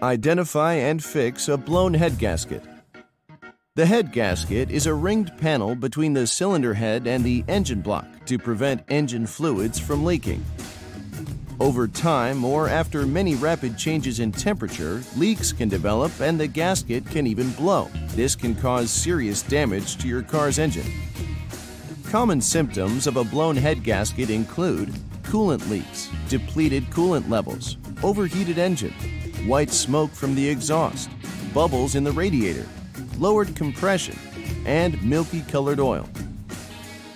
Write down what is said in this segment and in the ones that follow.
Identify and fix a blown head gasket. The head gasket is a ringed panel between the cylinder head and the engine block to prevent engine fluids from leaking. Over time, or after many rapid changes in temperature, leaks can develop and the gasket can even blow. This can cause serious damage to your car's engine. Common symptoms of a blown head gasket include coolant leaks, depleted coolant levels, overheated engine, white smoke from the exhaust, bubbles in the radiator, lowered compression, and milky-colored oil.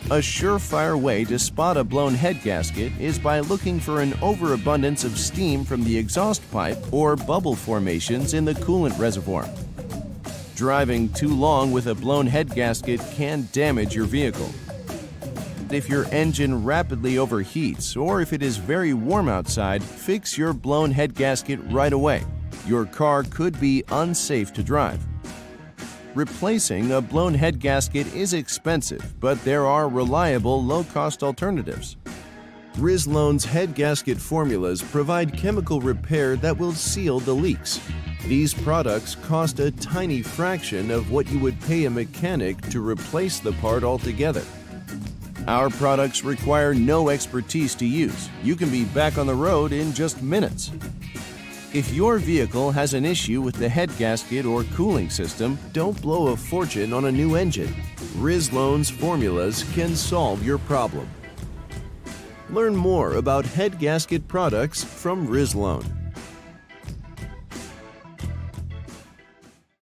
A surefire way to spot a blown head gasket is by looking for an overabundance of steam from the exhaust pipe or bubble formations in the coolant reservoir. Driving too long with a blown head gasket can damage your vehicle. If your engine rapidly overheats or if it is very warm outside, fix your blown head gasket right away. Your car could be unsafe to drive. Replacing a blown head gasket is expensive, but there are reliable, low-cost alternatives. Rizlone's head gasket formulas provide chemical repair that will seal the leaks. These products cost a tiny fraction of what you would pay a mechanic to replace the part altogether. Our products require no expertise to use. You can be back on the road in just minutes. If your vehicle has an issue with the head gasket or cooling system, don't blow a fortune on a new engine. Rizlone's formulas can solve your problem. Learn more about head gasket products from Rizlone.